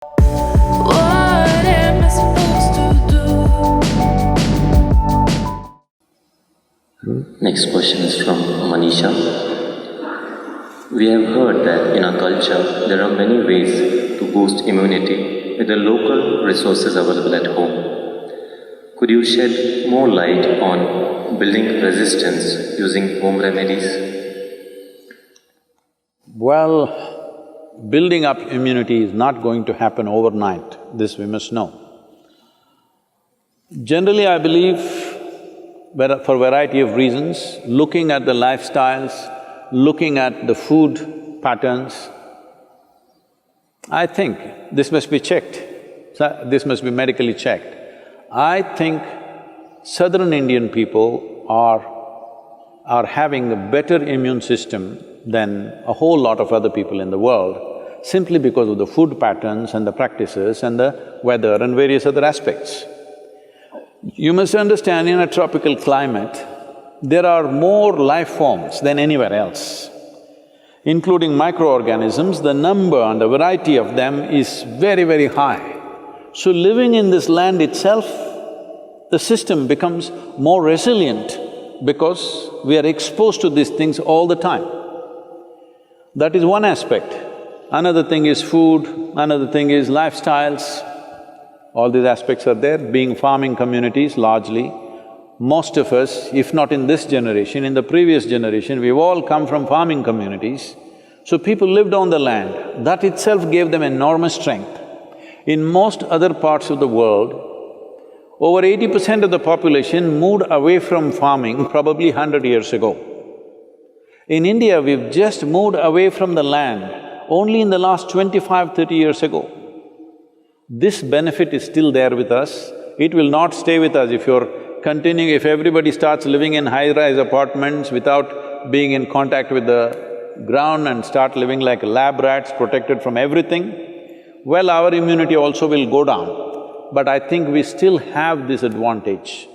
What am I supposed to do? Next question is from Manisha. We have heard that in our culture there are many ways to boost immunity with the local resources available at home. Could you shed more light on building resistance using home remedies? Well, building up immunity is not going to happen overnight, this we must know. Generally, I believe, for a variety of reasons, looking at the lifestyles, looking at the food patterns, I think this must be checked, this must be medically checked. I think southern Indian people are having a better immune system than a whole lot of other people in the world, simply because of the food patterns and the practices and the weather and various other aspects. You must understand, in a tropical climate, there are more life forms than anywhere else, including microorganisms. The number and the variety of them is very, very high. So living in this land itself, the system becomes more resilient because we are exposed to these things all the time. That is one aspect. Another thing is food, another thing is lifestyles. All these aspects are there. Being farming communities largely, most of us, if not in this generation, in the previous generation, we've all come from farming communities. So people lived on the land, that itself gave them enormous strength. In most other parts of the world, over 80% of the population moved away from farming probably 100 years ago. In India, we've just moved away from the land only in the last 25–30 years ago. This benefit is still there with us. It will not stay with us if if everybody starts living in high-rise apartments without being in contact with the ground and start living like lab rats, protected from everything. Well, our immunity also will go down, but I think we still have this advantage.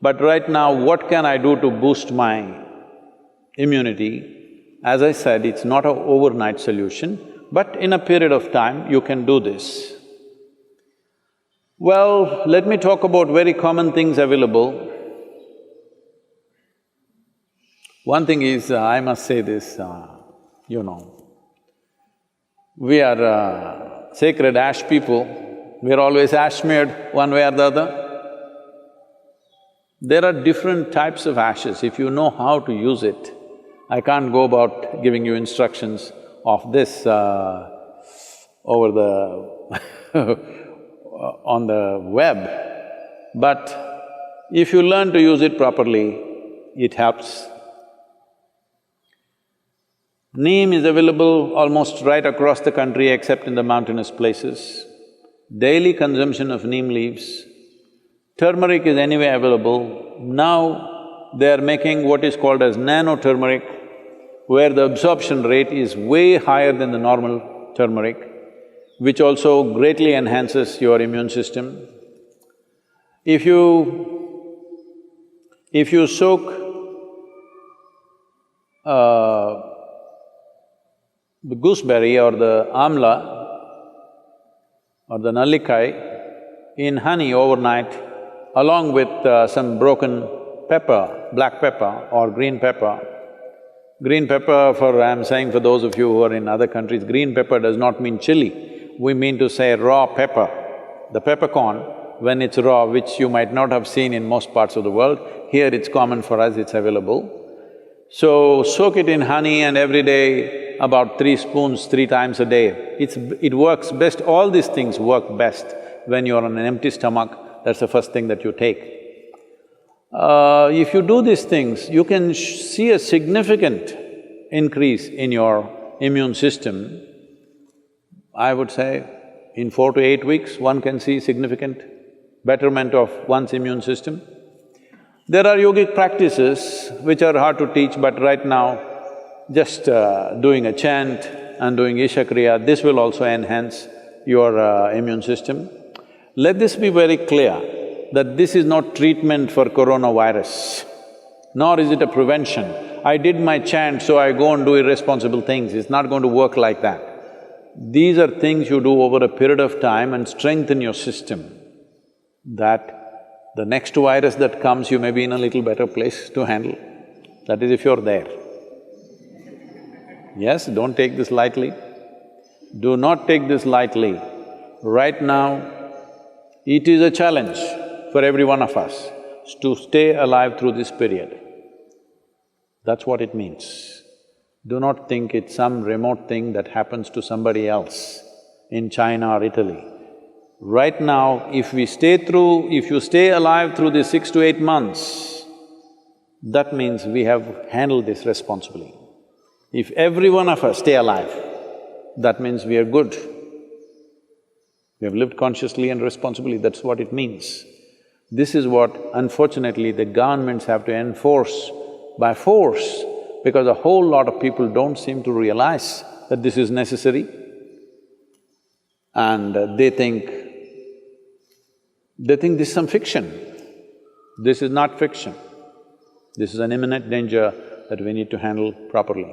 But right now, what can I do to boost my immunity? As I said, it's not an overnight solution, but in a period of time, you can do this. Well, let me talk about very common things available. One thing is, I must say this, we are sacred ash people, we're always ash smeared one way or the other. There are different types of ashes, if you know how to use it. I can't go about giving you instructions of this over the on the web, but if you learn to use it properly, it helps. Neem is available almost right across the country except in the mountainous places. Daily consumption of neem leaves. Turmeric is anyway available. Now they are making what is called as nano-turmeric, where the absorption rate is way higher than the normal turmeric, which also greatly enhances your immune system. If you soak the gooseberry or the amla or the nallikai in honey overnight, along with some broken pepper, black pepper or green pepper. Green pepper I'm saying for those of you who are in other countries, green pepper does not mean chili. We mean to say raw pepper. The peppercorn, when it's raw, which you might not have seen in most parts of the world, here it's common for us, it's available. So, soak it in honey and every day about 3 spoons, 3 times a day. It works best, all these things work best when you're on an empty stomach, that's the first thing that you take. If you do these things, you can see a significant increase in your immune system. I would say in 4 to 8 weeks, one can see significant betterment of one's immune system. There are yogic practices which are hard to teach, but right now, just doing a chant and doing Isha Kriya, this will also enhance your immune system. Let this be very clear, that this is not treatment for coronavirus, nor is it a prevention. I did my chant, so I go and do irresponsible things, it's not going to work like that. These are things you do over a period of time and strengthen your system, that the next virus that comes, you may be in a little better place to handle. That is if you're there. Yes, don't take this lightly. Do not take this lightly. Right now, it is a challenge for every one of us to stay alive through this period. That's what it means. Do not think it's some remote thing that happens to somebody else in China or Italy. Right now, if you stay alive through these 6 to 8 months, that means we have handled this responsibly. If every one of us stay alive, that means we are good. We have lived consciously and responsibly, that's what it means. This is what, unfortunately, the governments have to enforce by force, because a whole lot of people don't seem to realize that this is necessary. And they think this is some fiction. This is not fiction. This is an imminent danger that we need to handle properly.